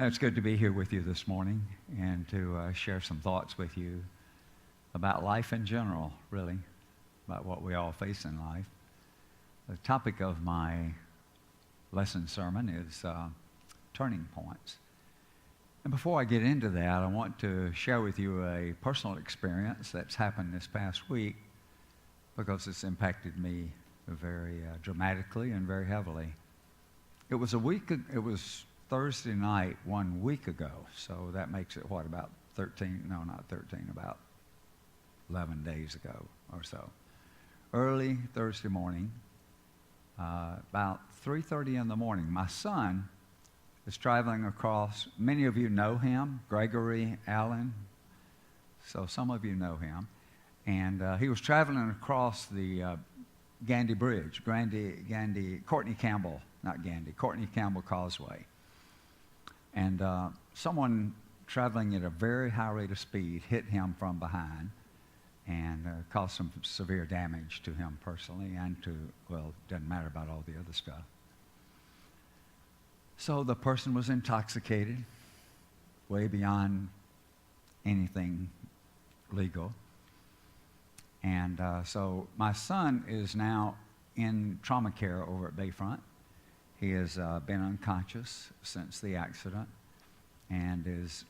It's good to be here with you this morning and to share some thoughts with you about life in general, really, about what we all face in life. The topic of my lesson sermon is turning points. And before I get into that, I want to share with you a personal experience that's happened this past week because it's impacted me very dramatically and very heavily. It was Thursday night 1 week ago, so that makes it, about 11 days ago or so. Early Thursday morning, about 3:30 in the morning, my son is traveling across. Many of you know him, Gregory Allen, so some of you know him. And he was traveling across the Courtney Campbell Causeway. And someone traveling at a very high rate of speed hit him from behind and caused some severe damage to him personally and it doesn't matter about all the other stuff. So the person was intoxicated, way beyond anything legal. And so my son is now in trauma care over at Bayfront. He has been unconscious since the accident and is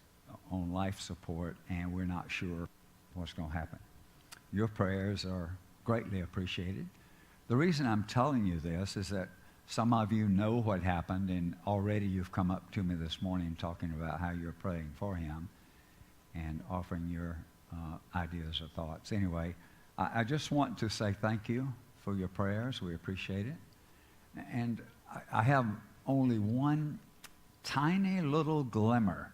on life support, and we're not sure what's going to happen. Your prayers are greatly appreciated. The reason I'm telling you this is that some of you know what happened, and already you've come up to me this morning talking about how you're praying for him and offering your ideas or thoughts. Anyway, I just want to say thank you for your prayers. We appreciate it. And I have only one tiny little glimmer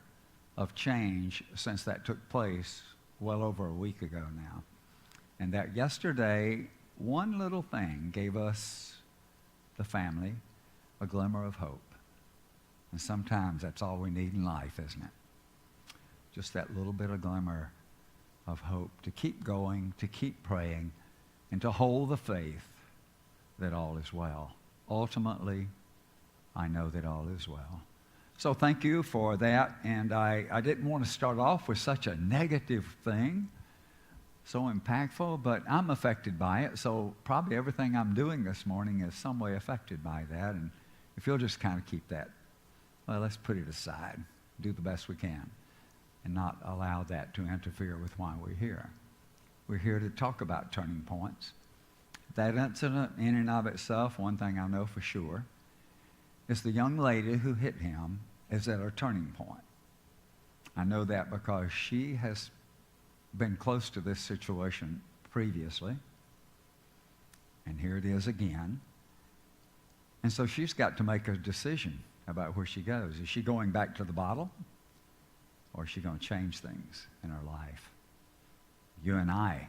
of change since that took place well over a week ago now. And that yesterday, one little thing gave us, the family, a glimmer of hope. And sometimes that's all we need in life, isn't it? Just that little bit of glimmer of hope to keep going, to keep praying, and to hold the faith that all is well. Ultimately, I know that all is well. So thank you for that. And I didn't want to start off with such a negative thing, so impactful, but I'm affected by it. So probably everything I'm doing this morning is some way affected by that. And if you'll just kind of keep that, let's put it aside, do the best we can, and not allow that to interfere with why we're here. We're here to talk about turning points. That incident in and of itself, one thing I know for sure, is the young lady who hit him is at a turning point. I know that because she has been close to this situation previously, and here it is again. And so she's got to make a decision about where she goes. Is she going back to the bottle, or is she going to change things in her life? You and I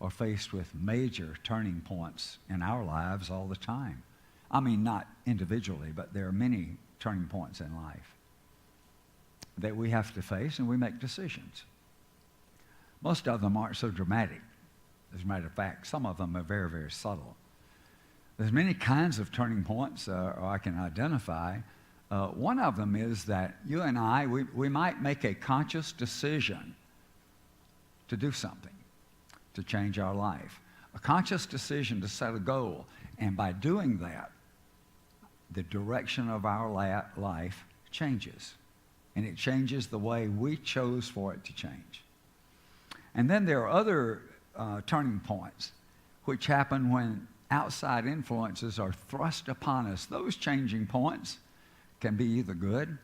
are faced with major turning points in our lives all the time. I mean, not individually, but there are many turning points in life that we have to face, and we make decisions. Most of them aren't so dramatic. As a matter of fact, some of them are very, very subtle. There's many kinds of turning points I can identify. One of them is that you and I, we might make a conscious decision to do something, to change our life. A conscious decision to set a goal. And by doing that, the direction of our life changes. And it changes the way we chose for it to change. And then there are other turning points which happen when outside influences are thrust upon us. Those changing points can be either good,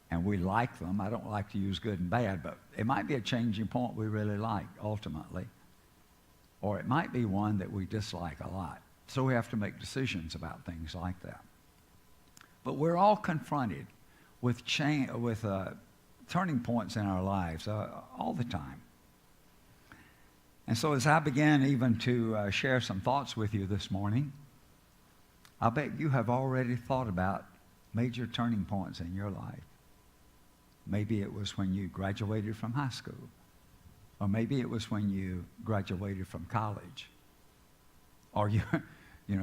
and we like them. I don't like to use good and bad, but it might be a changing point we really like ultimately. Or it might be one that we dislike a lot. So we have to make decisions about things like that. But we're all confronted with turning points in our lives all the time. And so as I began even to share some thoughts with you this morning, I bet you have already thought about major turning points in your life. Maybe it was when you graduated from high school, or maybe it was when you graduated from college, or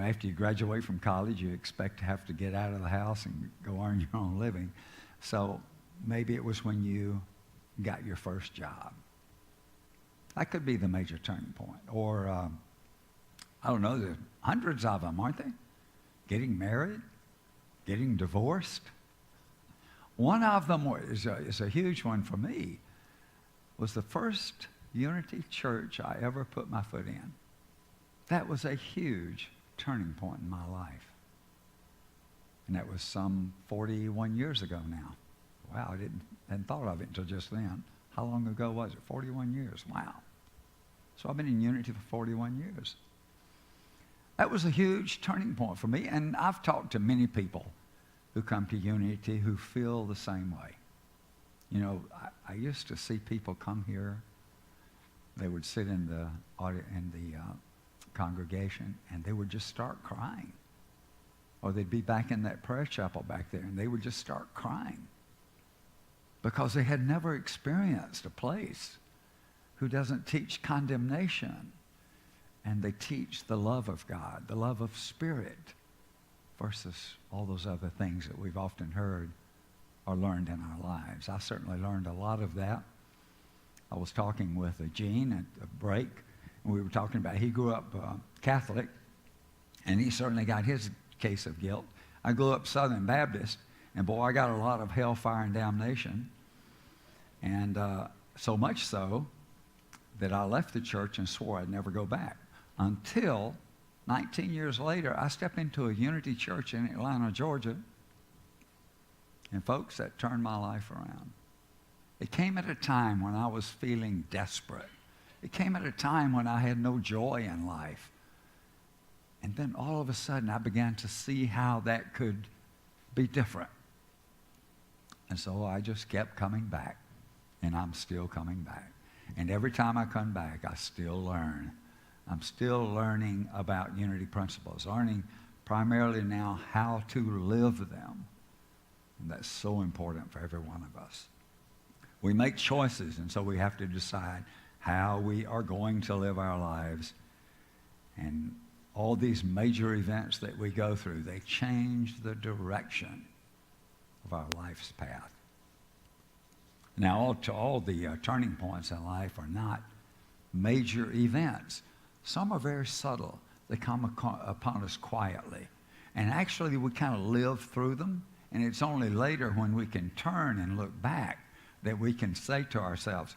after you graduate from college, you expect to have to get out of the house and go earn your own living. So maybe it was when you got your first job. That could be the major turning point. Or, I don't know, there's hundreds of them, aren't they? Getting married, getting divorced. One of them is a huge one for me, was the first Unity Church I ever put my foot in. That was a huge turning point in my life. And that was some 41 years ago now. Wow, I hadn't thought of it until just then. How long ago was it? 41 years. Wow. So I've been in Unity for 41 years. That was a huge turning point for me, and I've talked to many people who come to Unity who feel the same way. You know, I used to see people come here. They would sit in the congregation, and they would just start crying. Or they'd be back in that prayer chapel back there, and they would just start crying because they had never experienced a place who doesn't teach condemnation, and they teach the love of God, the love of Spirit, versus all those other things that we've often heard or learned in our lives. I certainly learned a lot of that. I was talking with Gene at a break, and we were talking about, he grew up Catholic, and he certainly got his case of guilt. I grew up Southern Baptist, and boy, I got a lot of hellfire and damnation. And so much so that I left the church and swore I'd never go back. Until 19 years later, I stepped into a Unity church in Atlanta, Georgia. And folks, that turned my life around. It came at a time when I was feeling desperate. It came at a time when I had no joy in life. And then all of a sudden, I began to see how that could be different. And so I just kept coming back. And I'm still coming back. And every time I come back, I still learn. I'm still learning about Unity principles, learning primarily now how to live them. And that's so important for every one of us. We make choices, and so we have to decide how we are going to live our lives. And all these major events that we go through, they change the direction of our life's path. Now, all the turning points in life are not major events. Some are very subtle. They come upon us quietly. And actually, we kind of live through them. And it's only later when we can turn and look back that we can say to ourselves,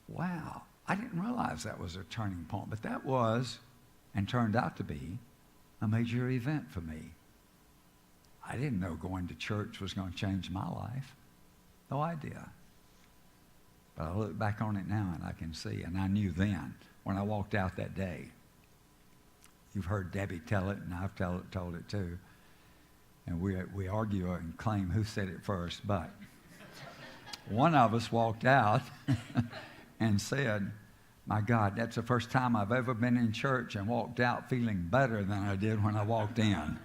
wow, I didn't realize that was a turning point. But that was, and turned out to be, a major event for me. I didn't know going to church was going to change my life. No idea. But I look back on it now and I can see, and I knew then when I walked out that day. You've heard Debbie tell it, and I've told it too. And we argue and claim who said it first, but one of us walked out and said, my God, that's the first time I've ever been in church and walked out feeling better than I did when I walked in.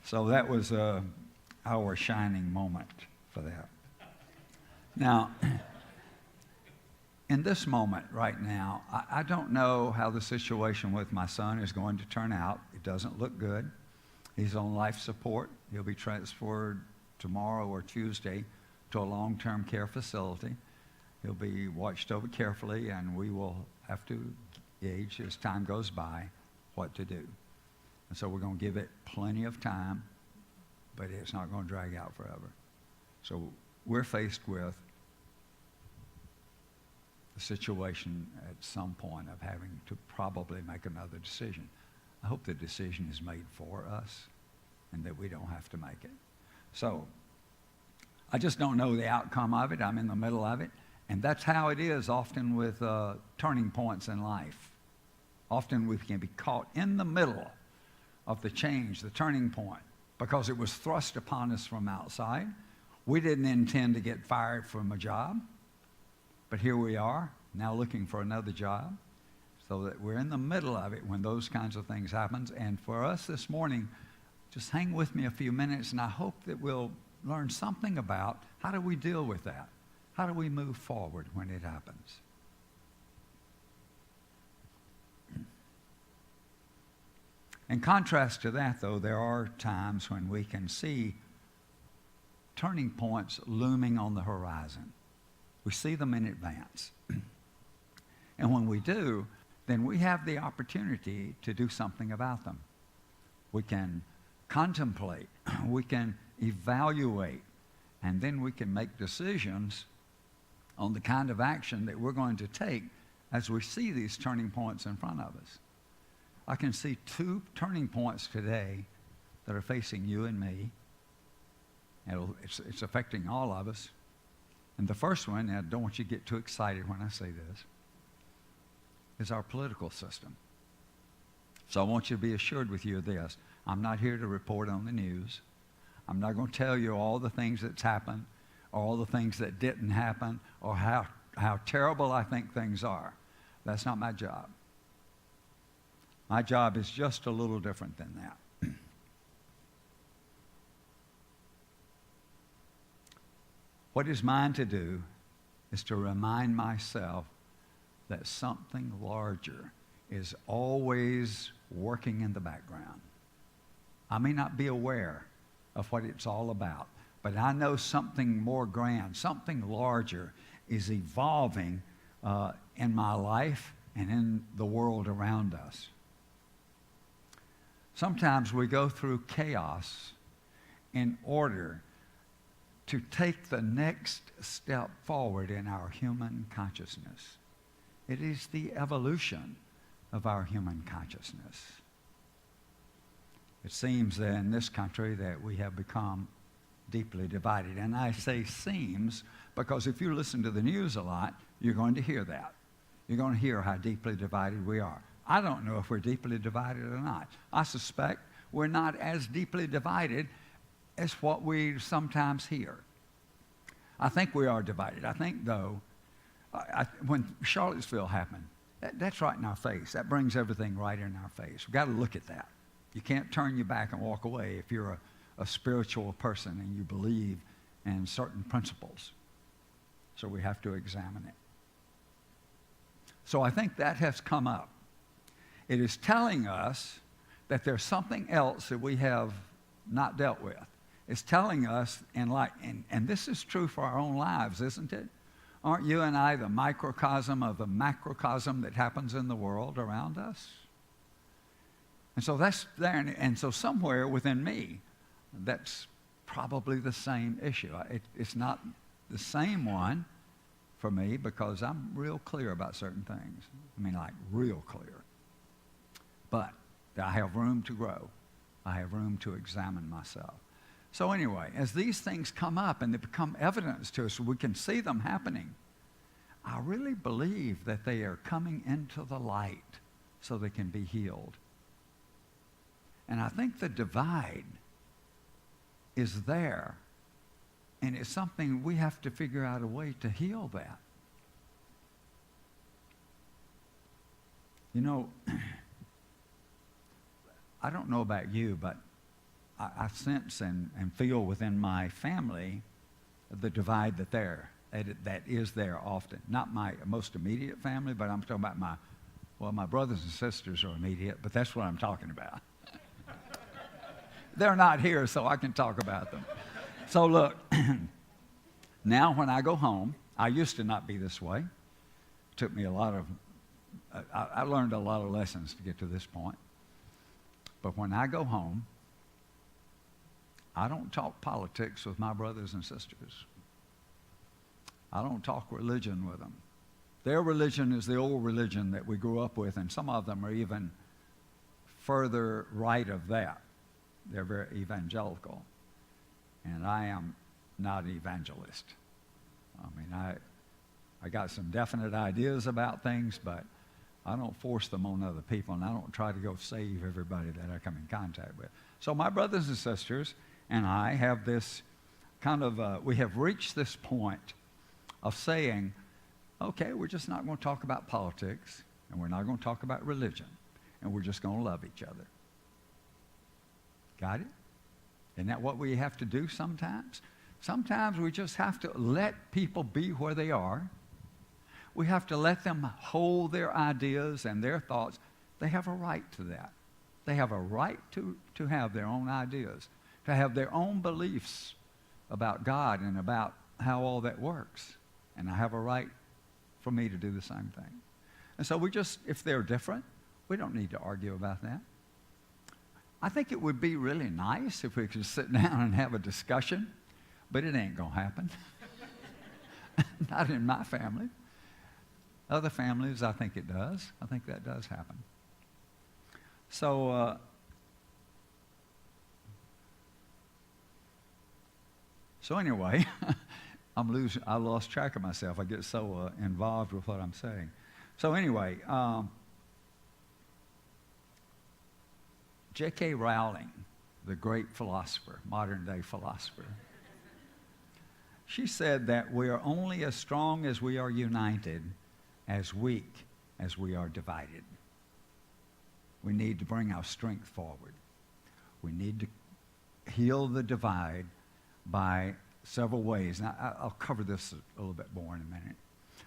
So that was our shining moment for that. Now, in this moment right now, I don't know how the situation with my son is going to turn out. It doesn't look good. He's on life support. He'll be transferred tomorrow or Tuesday to a long-term care facility. He'll be watched over carefully, and we will have to gauge as time goes by what to do. And so we're going to give it plenty of time, but it's not going to drag out forever. So we're faced with the situation at some point of having to probably make another decision. I hope the decision is made for us and that we don't have to make it. So I just don't know the outcome of it. I'm in the middle of it. And that's how it is often with turning points in life. Often we can be caught in the middle of the change, the turning point, because it was thrust upon us from outside. We didn't intend to get fired from a job, but here we are, now looking for another job, so that we're in the middle of it when those kinds of things happen. And for us this morning, just hang with me a few minutes, and I hope that we'll learn something about how do we deal with that? How do we move forward when it happens? In contrast to that, though, there are times when we can see turning points looming on the horizon. We see them in advance. And when we do, then we have the opportunity to do something about them. We can contemplate, we can evaluate, and then we can make decisions on the kind of action that we're going to take as we see these turning points in front of us. I can see two turning points today that are facing you and me. It's affecting all of us. And the first one, and I don't want you to get too excited when I say this, is our political system. So I want you to be assured with you of this. I'm not here to report on the news. I'm not going to tell you all the things that's happened, or all the things that didn't happen, or how terrible I think things are. That's not my job. My job is just a little different than that. What is mine to do is to remind myself that something larger is always working in the background. I may not be aware of what it's all about, but I know something more grand, something larger is evolving in my life and in the world around us. Sometimes we go through chaos in order to take the next step forward in our human consciousness. It is the evolution of our human consciousness. It seems that in this country that we have become deeply divided. And I say seems because if you listen to the news a lot, you're going to hear that. You're going to hear how deeply divided we are. I don't know if we're deeply divided or not. I suspect we're not as deeply divided as what we sometimes hear. I think we are divided. I think, though, when Charlottesville happened, that's right in our face. That brings everything right in our face. We've got to look at that. You can't turn your back and walk away if you're a spiritual person and you believe in certain principles. So we have to examine it. So I think that has come up. It is telling us that there's something else that we have not dealt with. It's telling us, and this is true for our own lives, isn't it? Aren't you and I the microcosm of the macrocosm that happens in the world around us? And so that's there, and so somewhere within me, that's probably the same issue. It's not the same one for me because I'm real clear about certain things. I mean, like real clear. But I have room to grow. I have room to examine myself. So anyway, as these things come up and they become evidence to us, we can see them happening. I really believe that they are coming into the light so they can be healed. And I think the divide is there, and it's something we have to figure out a way to heal that. You know, I don't know about you, but I sense and feel within my family the divide that is there often. Not my most immediate family, but I'm talking about my brothers and sisters are immediate, but that's what I'm talking about. They're not here, so I can talk about them. So look, now when I go home, I used to not be this way. It took me I learned a lot of lessons to get to this point. But when I go home, I don't talk politics with my brothers and sisters. I don't talk religion with them. Their religion is the old religion that we grew up with, and some of them are even further right of that. They're very evangelical. And I am not an evangelist. I mean, I got some definite ideas about things, but I don't force them on other people, and I don't try to go save everybody that I come in contact with. So my brothers and sisters and I have this we have reached this point of saying, okay, we're just not going to talk about politics, and we're not going to talk about religion, and we're just going to love each other. Got it? Isn't that what we have to do sometimes? Sometimes we just have to let people be where they are. We have to let them hold their ideas and their thoughts. They have a right to that. They have a right to have their own ideas, to have their own beliefs about God and about how all that works. And I have a right for me to do the same thing. And so we just, if they're different, we don't need to argue about that. I think it would be really nice if we could sit down and have a discussion, but it ain't going to happen. Not in my family. Other families, I think it does. I think that does happen. So, anyway, I lost track of myself. I get so involved with what I'm saying. So anyway, J.K. Rowling, the great philosopher, modern-day philosopher, she said that we are only as strong as we are united, as weak as we are divided. We need to bring our strength forward. We need to heal the divide by several ways. Now, I'll cover this a little bit more in a minute.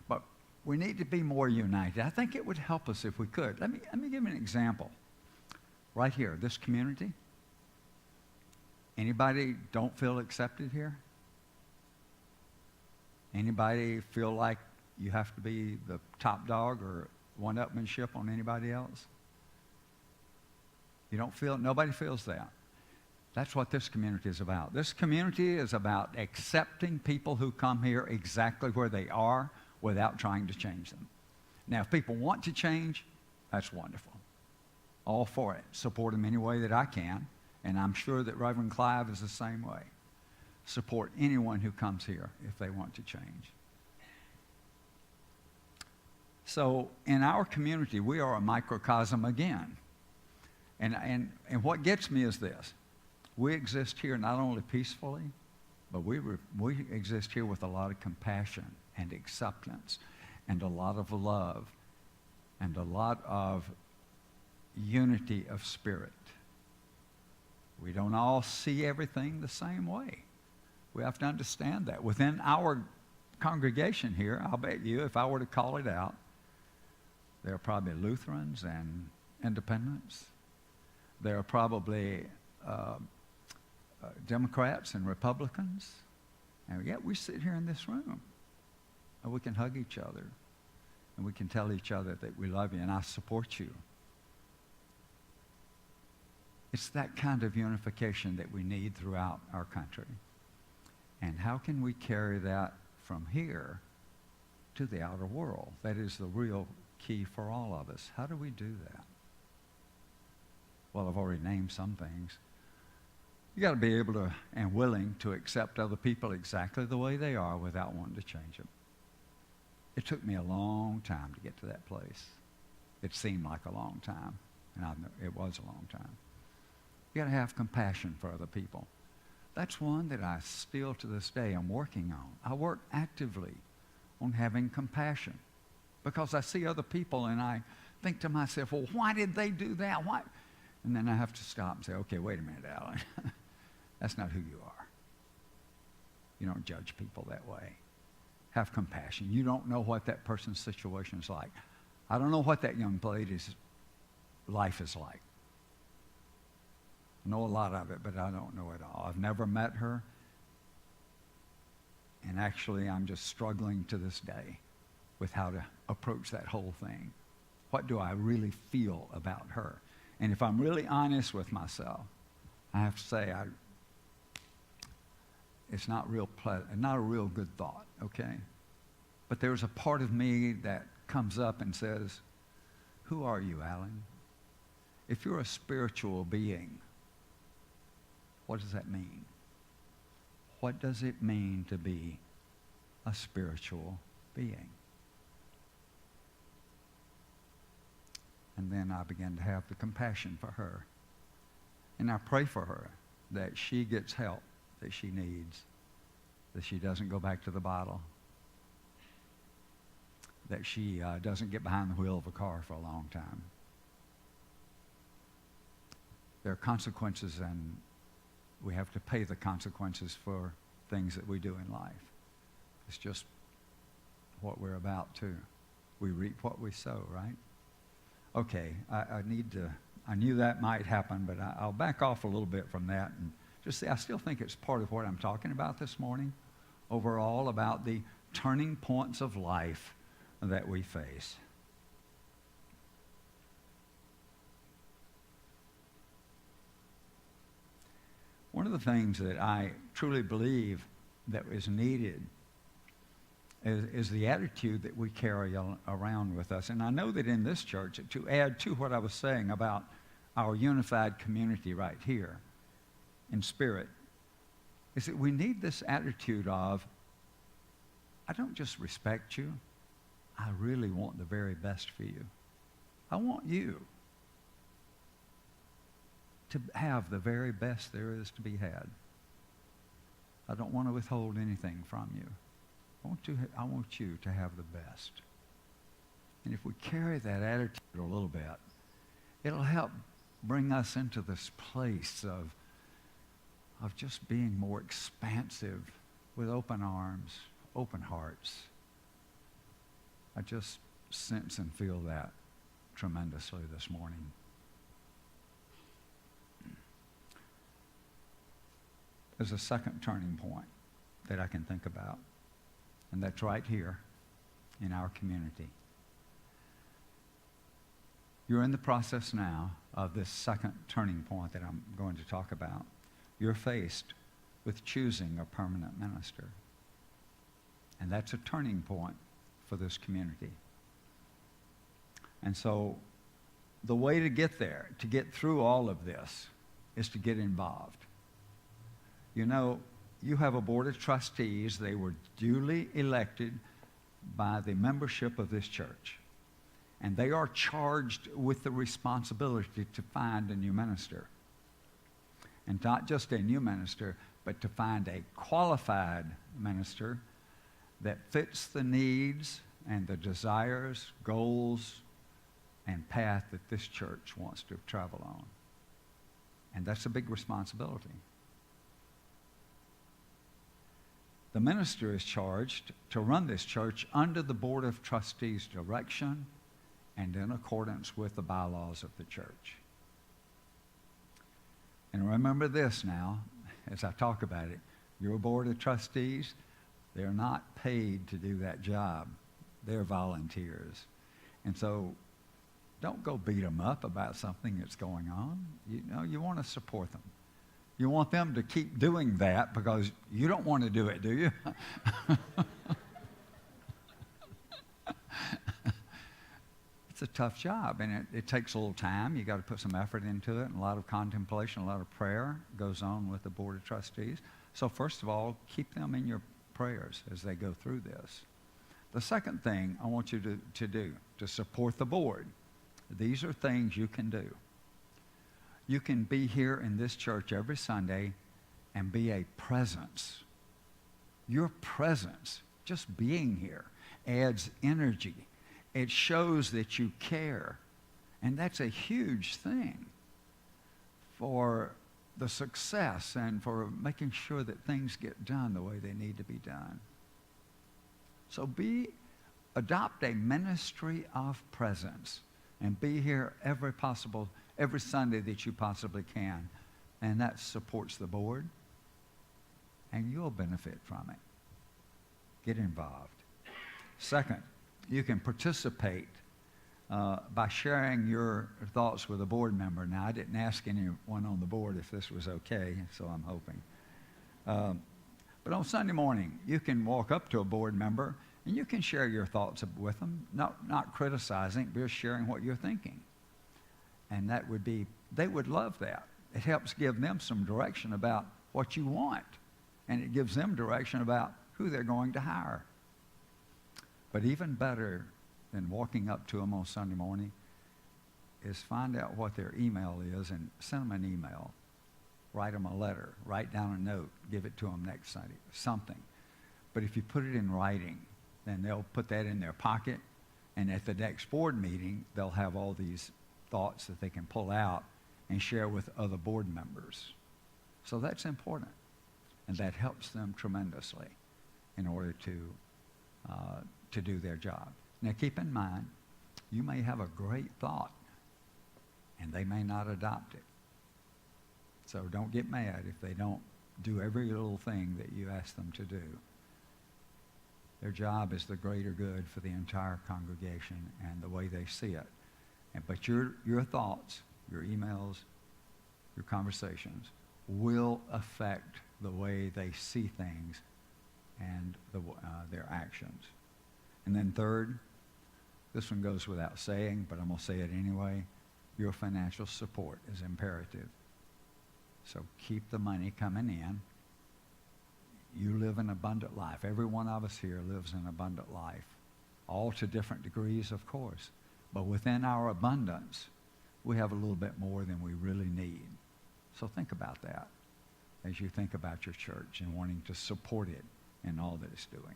But we need to be more united. I think it would help us if we could. Let me give you an example. Right here, this community. Anybody don't feel accepted here? Anybody feel like you have to be the top dog or one-upmanship on anybody else? You don't feel, nobody feels that. That's what this community is about. This community is about accepting people who come here exactly where they are without trying to change them. Now, if people want to change, that's wonderful. All for it. Support them any way that I can, and I'm sure that Reverend Clive is the same way. Support anyone who comes here if they want to change. So in our community, we are a microcosm again. And what gets me is this. We exist here not only peacefully, but we exist here with a lot of compassion and acceptance and a lot of love and a lot of unity of spirit. We don't all see everything the same way. We have to understand that. Within our congregation here, I'll bet you, if I were to call it out, there are probably Lutherans and Independents. There are probably Democrats and Republicans. And yet we sit here in this room and we can hug each other and we can tell each other that we love you and I support you. It's that kind of unification that we need throughout our country. And how can we carry that from here to the outer world? That is the real key for all of us. How do we do that? Well, I've already named some things. You got to be able to and willing to accept other people exactly the way they are without wanting to change them. It took me a long time to get to that place. It seemed like a long time, and it was a long time. You got to have compassion for other people. That's one that I still to this day am working on. I work actively on having compassion because I see other people and I think to myself, well, why did they do that? Why? And then I have to stop and say, okay, wait a minute, Alan. That's not who you are. You don't judge people that way. Have compassion. You don't know what that person's situation is like. I don't know what that young lady's life is like. I know a lot of it, but I don't know it all. I've never met her. And actually, I'm just struggling to this day with how to approach that whole thing. What do I really feel about her? And if I'm really honest with myself, I have to say it's not not a real good thought, okay? But there's a part of me that comes up and says, who are you, Alan? If you're a spiritual being, what does that mean? What does it mean to be a spiritual being? And then I began to have the compassion for her. And I pray for her that she gets help that she needs, that she doesn't go back to the bottle, that she doesn't get behind the wheel of a car for a long time. There are consequences, and we have to pay the consequences for things that we do in life. It's just what we're about too. We reap what we sow, right? Okay, I knew that might happen, but I'll back off a little bit from that and Just see, I still think it's part of what I'm talking about this morning, overall, about the turning points of life that we face. One of the things that I truly believe that is needed is the attitude that we carry around with us. And I know that in this church, to add to what I was saying about our unified community right here in spirit, is that we need this attitude of, I don't just respect you, I really want the very best for you. I want you to have the very best there is to be had. I don't want to withhold anything from you. I want you to have the best. And if we carry that attitude a little bit, it'll help bring us into this place of just being more expansive with open arms, open hearts. I just sense and feel that tremendously this morning. There's a second turning point that I can think about, and that's right here in our community. You're in the process now of this second turning point that I'm going to talk about. You're faced with choosing a permanent minister. And that's a turning point for this community. And so the way to get there, to get through all of this, is to get involved. You know, you have a board of trustees. They were duly elected by the membership of this church. And they are charged with the responsibility to find a new minister. And not just a new minister, but to find a qualified minister that fits the needs and the desires, goals, and path that this church wants to travel on. And that's a big responsibility. The minister is charged to run this church under the Board of Trustees' direction and in accordance with the bylaws of the church. And remember this now, as I talk about it, your Board of Trustees, they're not paid to do that job. They're volunteers. And so don't go beat them up about something that's going on. You know, you want to support them. You want them to keep doing that because you don't want to do it, do you? It's a tough job, and it takes a little time. You got to put some effort into it, and a lot of contemplation, a lot of prayer goes on with the Board of Trustees. So first of all, keep them in your prayers as they go through this. The second thing I want you to do, to support the board, these are things you can do. You can be here in this church every Sunday and be a presence. Your presence, just being here, adds energy. It shows that you care. And that's a huge thing for the success and for making sure that things get done the way they need to be done. So adopt a ministry of presence and be here every Sunday that you possibly can. And that supports the board, and you'll benefit from it. Get involved. Second, you can participate by sharing your thoughts with a board member. Now, I didn't ask anyone on the board if this was okay, so I'm hoping. But on Sunday morning, you can walk up to a board member and you can share your thoughts with them, not criticizing, but just sharing what you're thinking. And they would love that. It helps give them some direction about what you want, and it gives them direction about who they're going to hire. But even better than walking up to them on Sunday morning is find out what their email is and send them an email. Write them a letter. Write down a note. Give it to them next Sunday. Something. But if you put it in writing, then they'll put that in their pocket, and at the next board meeting, they'll have all these thoughts that they can pull out and share with other board members. So that's important, and that helps them tremendously in order to do their job. Now keep in mind, you may have a great thought, and they may not adopt it. So don't get mad if they don't do every little thing that you ask them to do. Their job is the greater good for the entire congregation and the way they see it. But your thoughts, your emails, your conversations will affect the way they see things and their actions. And then third, this one goes without saying, but I'm going to say it anyway, your financial support is imperative. So keep the money coming in. You live an abundant life. Every one of us here lives an abundant life, all to different degrees, of course. But within our abundance, we have a little bit more than we really need. So think about that as you think about your church and wanting to support it in all that it's doing.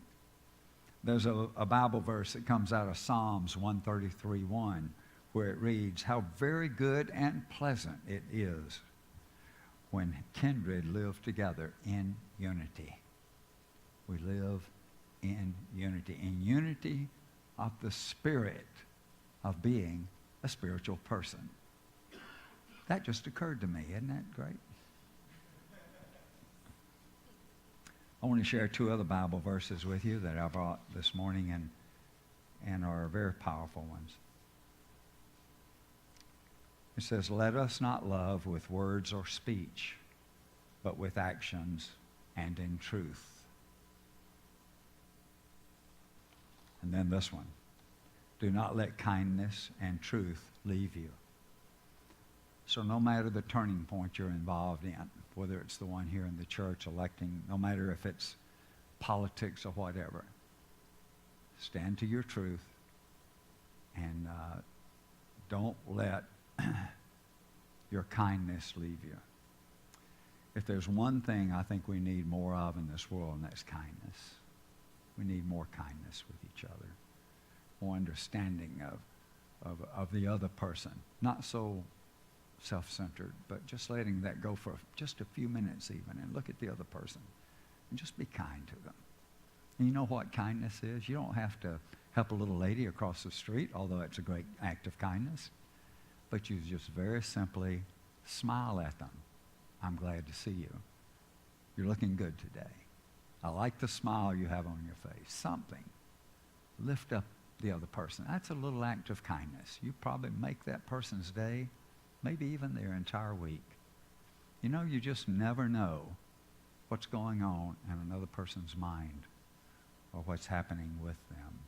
There's a Bible verse that comes out of Psalms 133:1, where it reads, "How very good and pleasant it is when kindred live together in unity." We live in unity of the spirit of being a spiritual person. That just occurred to me. Isn't that great? I want to share two other Bible verses with you that I brought this morning and are very powerful ones. It says, "Let us not love with words or speech, but with actions and in truth." And then this one, "Do not let kindness and truth leave you." So no matter the turning point you're involved in, whether it's the one here in the church electing, no matter if it's politics or whatever, stand to your truth and don't let your kindness leave you. If there's one thing I think we need more of in this world, and that's kindness. We need more kindness with each other, more understanding of the other person. Not so self-centered, but just letting that go for just a few minutes even, and look at the other person and just be kind to them. And you know what kindness is? You don't have to help a little lady across the street, although it's a great act of kindness, but you just very simply smile at them. "I'm glad to see you. You're looking good today. I like the smile you have on your face." Something. Lift up the other person. That's a little act of kindness. You probably make that person's day, maybe even their entire week. You know, you just never know what's going on in another person's mind or what's happening with them.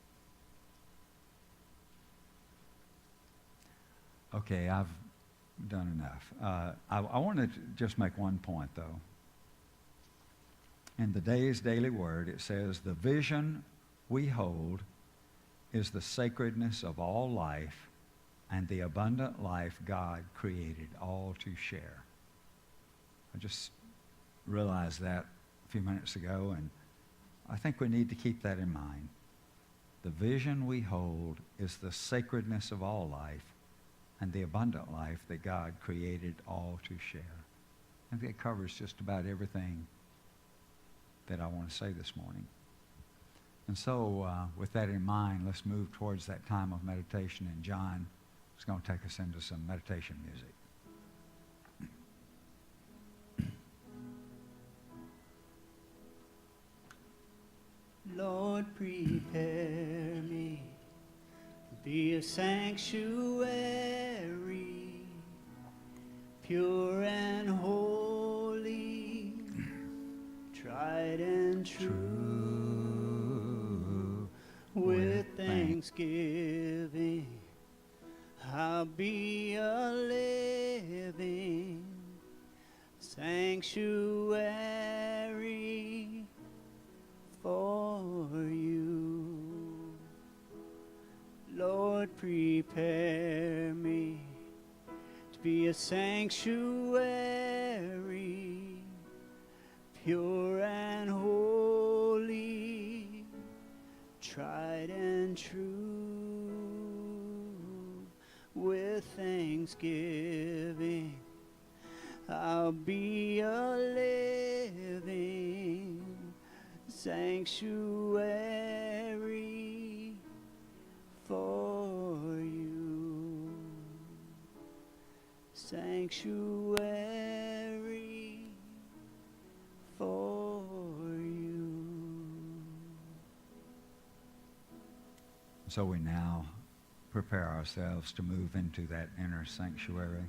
Okay, I've done enough. I want to just make one point, though. In the Day's Daily Word, it says, "The vision we hold is the sacredness of all life and the abundant life God created all to share." I just realized that a few minutes ago, and I think we need to keep that in mind. The vision we hold is the sacredness of all life and the abundant life that God created all to share. I think it covers just about everything that I want to say this morning. And so with that in mind, let's move towards that time of meditation, and John is going to take us into some meditation music. Lord, prepare me to be a sanctuary, pure and holy, tried and true. With thanksgiving, I'll be a living sanctuary for you. Lord, prepare me to be a sanctuary, pure and holy, tried and true. With thanksgiving, I'll be a living sanctuary for you. Sanctuary So we now prepare ourselves to move into that inner sanctuary.